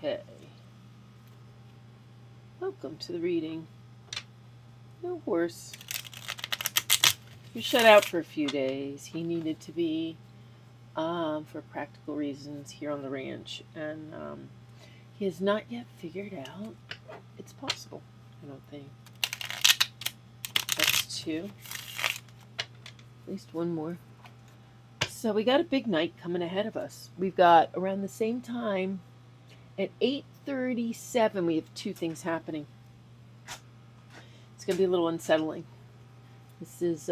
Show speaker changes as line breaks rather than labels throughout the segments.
Okay. Welcome to the reading. No horse. He shut out for a few days. He needed to be, for practical reasons, here on the ranch. And he has not yet figured out it's possible, I don't think. That's two. At least one more. So we got a big night coming ahead of us. We've got around the same time at 8:37, we have two things happening. It's going to be a little unsettling. This is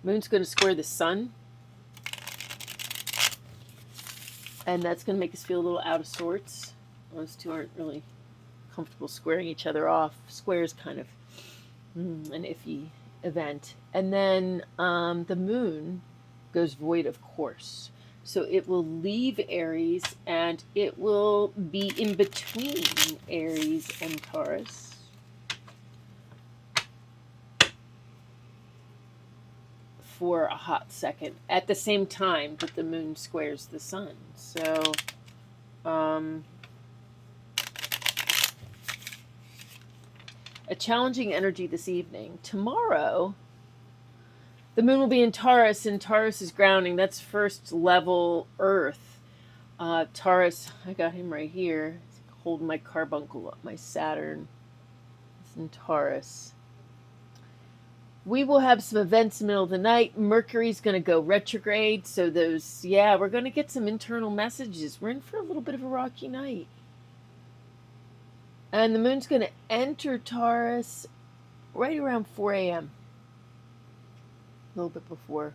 Moon's going to square the sun, and that's going to make us feel a little out of sorts. Those two aren't really comfortable squaring each other off. Square is kind of an iffy event. And then the Moon goes void of course. So it will leave Aries, and it will be in between Aries and Taurus. For a hot second, at the same time that the Moon squares the sun. So, a challenging energy this evening. Tomorrow, the Moon will be in Taurus, and Taurus is grounding. That's first level Earth. Taurus, I got him right here. He's holding my carbuncle up, my Saturn. It's in Taurus. We will have some events in the middle of the night. Mercury's going to go retrograde. So we're going to get some internal messages. We're in for a little bit of a rocky night. And the Moon's going to enter Taurus right around 4 a.m. A little bit before.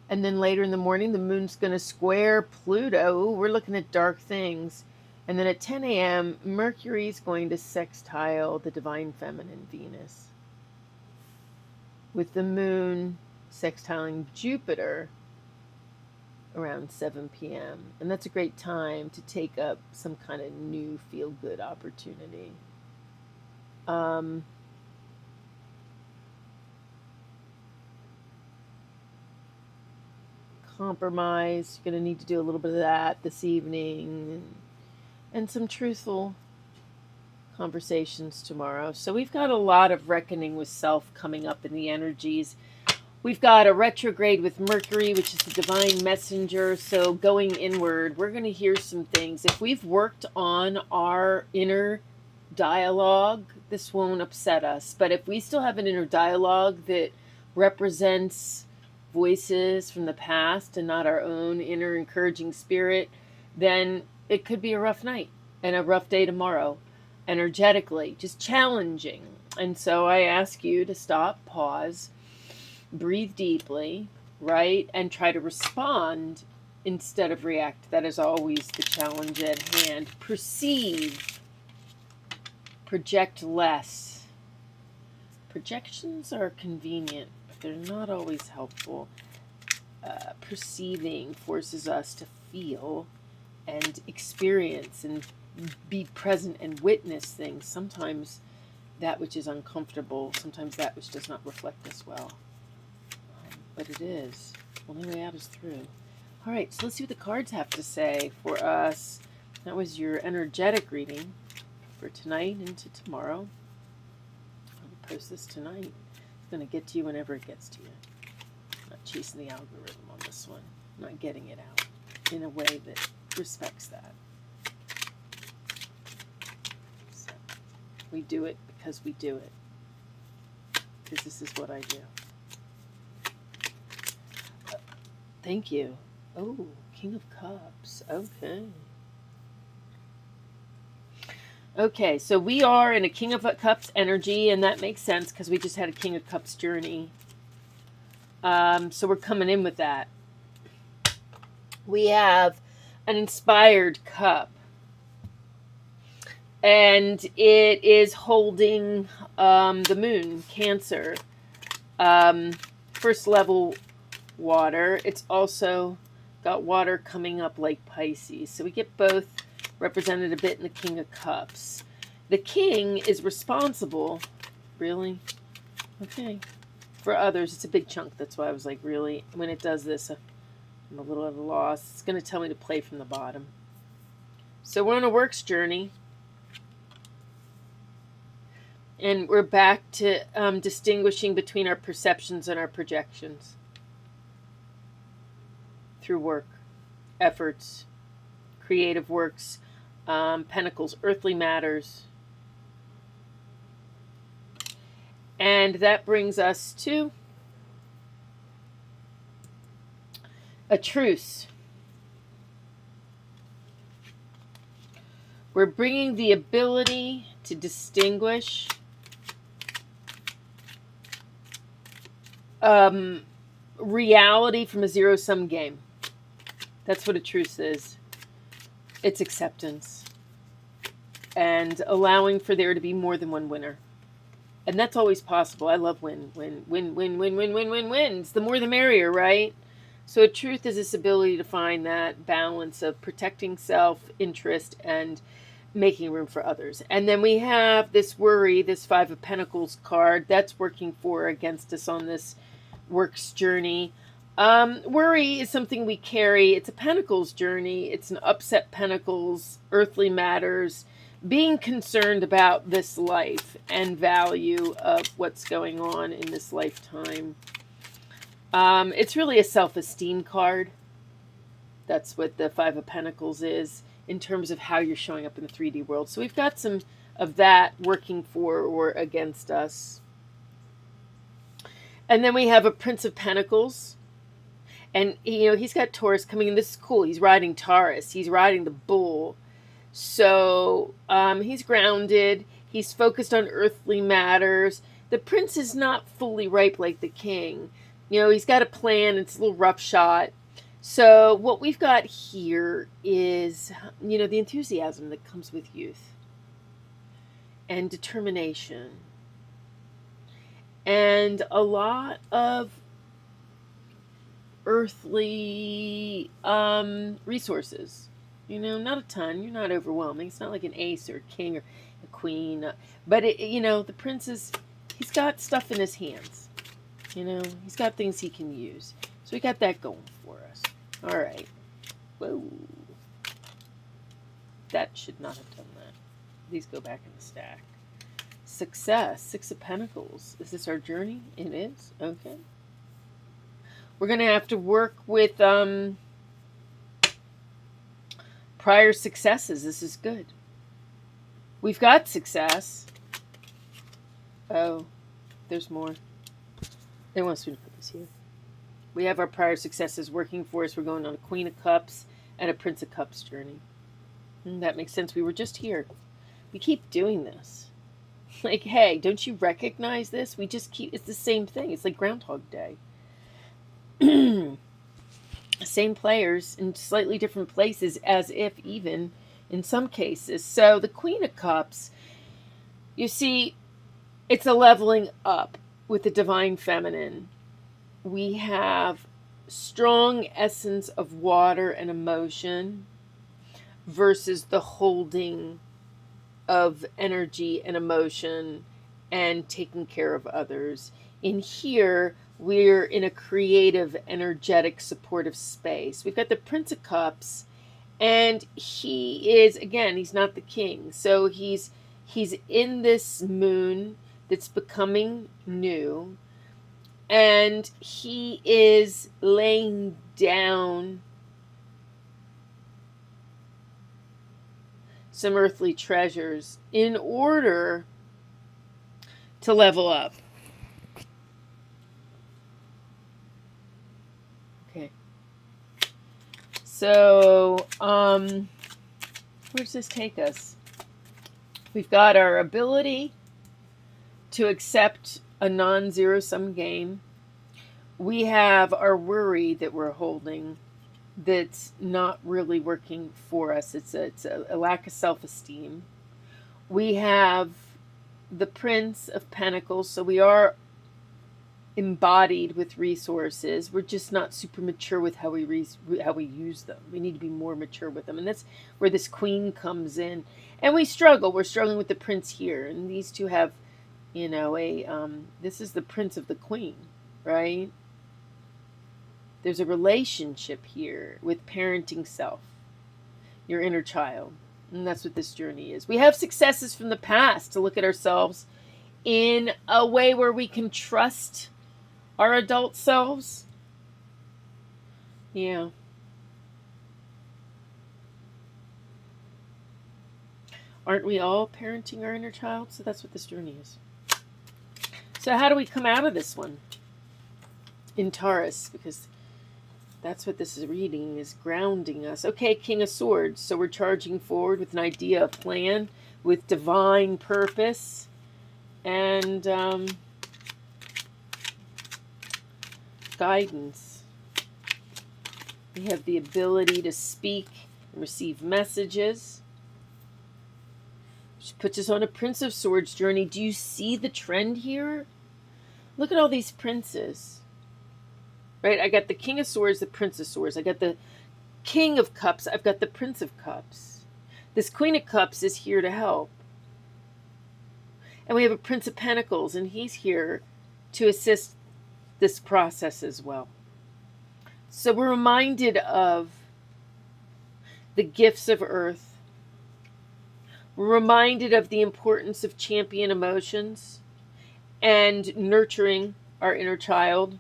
And then later in the morning, the Moon's going to square Pluto. Ooh, we're looking at dark things. And then at 10 a.m., Mercury's going to sextile the divine feminine Venus, with the Moon sextiling Jupiter around 7 p.m. And that's a great time to take up some kind of new feel-good opportunity. Compromise. You're going to need to do a little bit of that this evening. And some truthful conversations tomorrow. So we've got a lot of reckoning with self coming up in the energies. We've got a retrograde with Mercury, which is the divine messenger. So going inward, we're going to hear some things. If we've worked on our inner dialogue, this won't upset us. But if we still have an inner dialogue that represents voices from the past and not our own inner encouraging spirit, then it could be a rough night and a rough day tomorrow. Energetically, just challenging. And so I ask you to stop, pause, breathe deeply, right? And try to respond instead of react. That is always the challenge at hand. Perceive. Project less. Projections are convenient, but they're not always helpful. Perceiving forces us to feel and experience and be present and witness things. Sometimes that which is uncomfortable, sometimes that which does not reflect us well. But it is. Only way out is through. All right, so let's see what the cards have to say for us. That was your energetic reading for tonight into tomorrow. I'll post this tonight. It's going to get to you whenever it gets to you. I'm not chasing the algorithm on this one. I'm not getting it out in a way that respects that. So we do it because we do it. Because this is what I do. Thank you. Oh, King of Cups. Okay. Okay, so we are in a King of Cups energy, and that makes sense because we just had a King of Cups journey. So we're coming in with that. We have an inspired cup, and it is holding the Moon, Cancer, first level water. It's also got water coming up like Pisces. So we get both represented a bit in the King of Cups. The King is responsible. Really? Okay. For others, it's a big chunk. That's why I was like, really? When it does this, I'm a little at a loss. It's going to tell me to play from the bottom. So we're on a works journey. And we're back to distinguishing between our perceptions and our projections through work, efforts, creative works, pentacles, earthly matters. And that brings us to a truce. We're bringing the ability to distinguish reality from a zero-sum game. That's what a truce is. It's acceptance and allowing for there to be more than one winner. And that's always possible. I love wins. The more the merrier, right? So a truth is this ability to find that balance of protecting self-interest and making room for others. And then we have this worry, this Five of Pentacles card, that's working for or against us on this works journey. Worry is something we carry. It's a Pentacles journey. It's an upset Pentacles, earthly matters, being concerned about this life and value of what's going on in this lifetime. It's really a self-esteem card. That's what the Five of Pentacles is in terms of how you're showing up in the 3D world. So we've got some of that working for or against us. And then we have a Prince of Pentacles. And, you know, he's got Taurus coming in. This is cool. He's riding Taurus. He's riding the bull. So he's grounded. He's focused on earthly matters. The prince is not fully ripe like the king. You know, he's got a plan. It's a little rough shot. So what we've got here is, you know, the enthusiasm that comes with youth and determination and a lot of earthly resources. You know, not a ton. You're not overwhelming. It's not like an ace or a king or a queen. But, it, you know, the prince is, he's got stuff in his hands. You know, he's got things he can use. So we got that going for us. All right. Whoa. That should not have done that. These go back in the stack. Success. Six of Pentacles. Is this our journey? It is? Okay. We're going to have to work with prior successes. This is good. We've got success. Oh, there's more. They want us to put this here. We have our prior successes working for us. We're going on a Queen of Cups and a Prince of Cups journey. That makes sense. We were just here. We keep doing this. Like, hey, don't you recognize this? We just keep, it's the same thing. It's like Groundhog Day. Same players in slightly different places, as if even in some cases. So the Queen of Cups, you see, it's a leveling up with the Divine Feminine. We have strong essence of water and emotion versus the holding of energy and emotion and taking care of others. In here, we're in a creative, energetic, supportive space. We've got the Prince of Cups, and he is, again, he's not the king. So he's in this moon that's becoming new, and he is laying down some earthly treasures in order to level up. Okay. So, where does this take us? We've got our ability to accept a non-zero-sum game. We have our worry that we're holding that's not really working for us. It's a lack of self-esteem. We have the Prince of Pentacles, so we are embodied with resources. We're just not super mature with how we use them. We need to be more mature with them, and that's where this Queen comes in. And we struggle. We're struggling with the Prince here, and these two have, you know, this is the Prince of the Queen, right? There's a relationship here with parenting self, your inner child. And that's what this journey is. We have successes from the past to look at ourselves in a way where we can trust our adult selves. Yeah. Aren't we all parenting our inner child? So that's what this journey is. So how do we come out of this one? In Taurus, because that's what this is reading, is grounding us. Okay, King of Swords. So we're charging forward with an idea, a plan, with divine purpose. And guidance. We have the ability to speak and receive messages. Which puts us on a Prince of Swords journey. Do you see the trend here? Look at all these princes. Right? I got the King of Swords, the Prince of Swords. I got the King of Cups. I've got the Prince of Cups. This Queen of Cups is here to help. And we have a Prince of Pentacles, and he's here to assist this process as well. So we're reminded of the gifts of Earth. We're reminded of the importance of champion emotions and nurturing our inner child.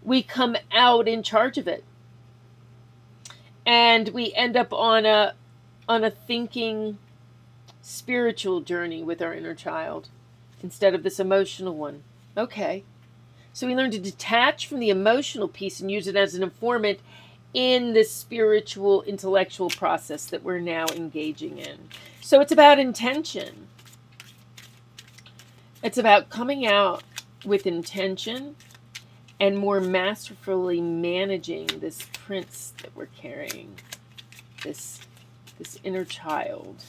We come out in charge of it. And we end up on a thinking spiritual journey with our inner child instead of this emotional one. Okay. So we learn to detach from the emotional piece and use it as an informant in this spiritual, intellectual process that we're now engaging in. So it's about intention. It's about coming out with intention and more masterfully managing this prince that we're carrying, this inner child.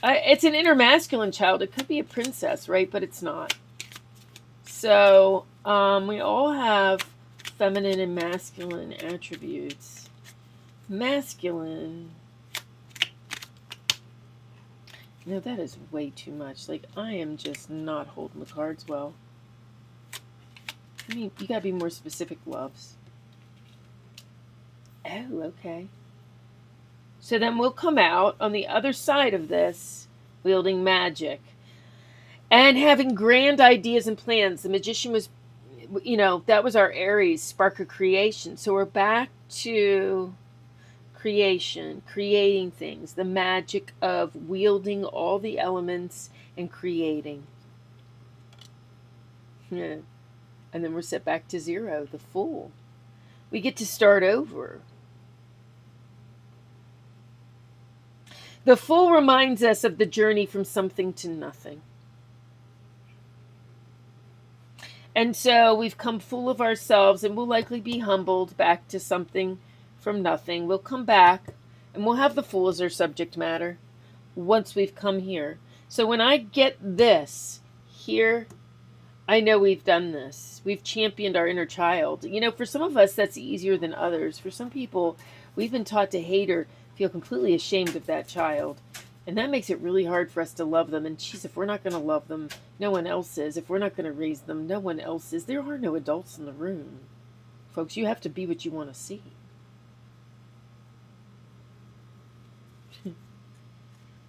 It's an inner masculine child. It could be a princess, right? But it's not. So we all have feminine and masculine attributes. Masculine. No, that is way too much. Like, I am just not holding the cards well. I mean, you gotta be more specific, loves. Oh, okay. So then we'll come out on the other side of this wielding magic and having grand ideas and plans. The magician was, that was our Aries, spark of creation. So we're back to creation, creating things, the magic of wielding all the elements and creating. Yeah. And then we're set back to zero, the Fool. We get to start over. The Fool reminds us of the journey from something to nothing. And so we've come full of ourselves, and we'll likely be humbled back to something from nothing. We'll come back, and we'll have the Fool as our subject matter once we've come here. So when I get this here, I know we've done this. We've championed our inner child. For some of us, that's easier than others. For some people, we've been taught to hate or feel completely ashamed of that child. And that makes it really hard for us to love them. And geez, if we're not going to love them, no one else is. If we're not going to raise them, no one else is. There are no adults in the room. Folks, you have to be what you want to see.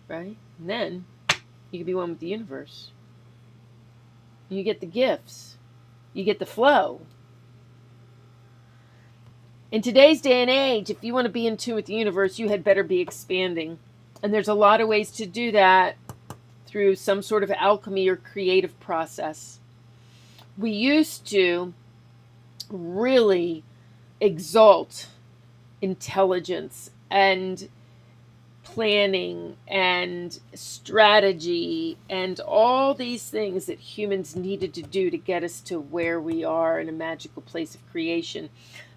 Right? And then you can be one with the universe. You get the gifts. You get the flow. In today's day and age, if you want to be in tune with the universe, you had better be expanding. And there's a lot of ways to do that through some sort of alchemy or creative process. We used to really exalt intelligence and planning and strategy and all these things that humans needed to do to get us to where we are in a magical place of creation.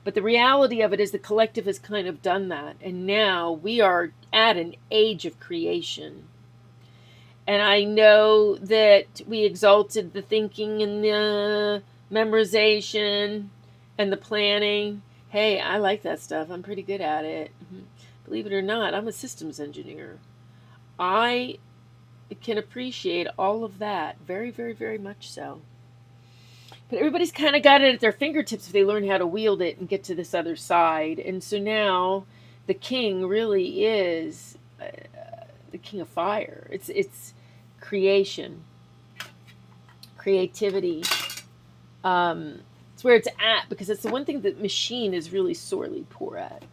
But the reality of it is the collective has kind of done that. And now we are at an age of creation. And I know that we exalted the thinking and the memorization and the planning. Hey, I like that stuff. I'm pretty good at it. Believe it or not, I'm a systems engineer. I can appreciate all of that. Very, very, very much so. But everybody's kind of got it at their fingertips if they learn how to wield it and get to this other side. And so now the king really is the king of fire. It's creation, creativity. It's where it's at, because it's the one thing that machine is really sorely poor at.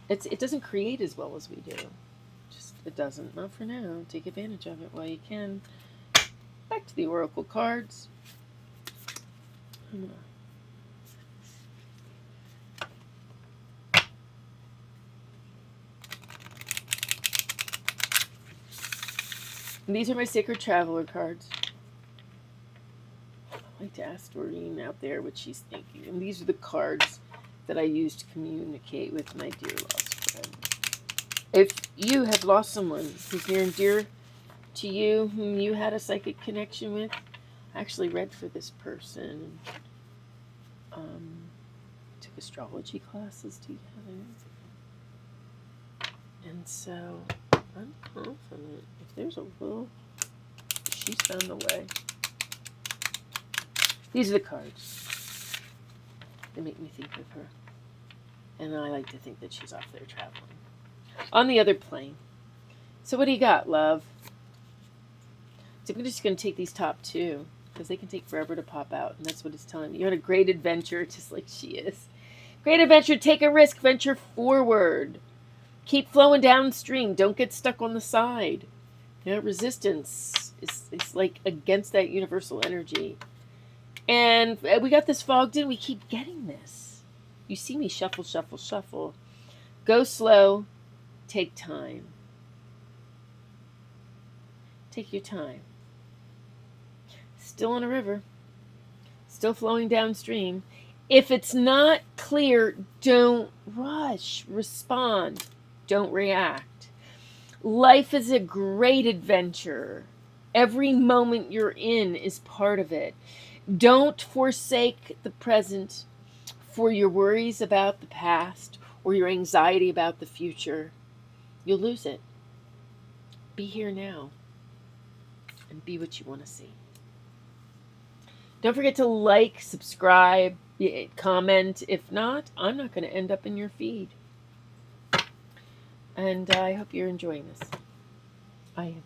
It doesn't create as well as we do. Just it doesn't. Not for now. Take advantage of it while you can. Back to the oracle cards. And these are my Sacred Traveler cards. I like to ask Doreen out there what she's thinking. And these are the cards that I use to communicate with my dear lost friend. If you have lost someone who's near and dear to you, whom you had a psychic connection with, I actually read for this person. Took astrology classes together. And so I'm confident if there's a will, she's found a way. These are the cards. They make me think of her. And I like to think that she's off there traveling. On the other plane. So what do you got, love? So I'm just going to take these top two, because they can take forever to pop out. And that's what it's telling me. You're on a great adventure, just like she is. Great adventure. Take a risk. Venture forward. Keep flowing downstream. Don't get stuck on the side. You know, resistance is like against that universal energy. And we got this fogged in. We keep getting this. You see me shuffle, shuffle, shuffle. Go slow. Take time. Take your time. Still on a river. Still flowing downstream. If it's not clear, don't rush. Respond. Don't react. Life is a great adventure. Every moment you're in is part of it. Don't forsake the present for your worries about the past or your anxiety about the future. You'll lose it. Be here now and be what you want to see. Don't forget to like, subscribe, comment. If not, I'm not going to end up in your feed. And I hope you're enjoying this. I am.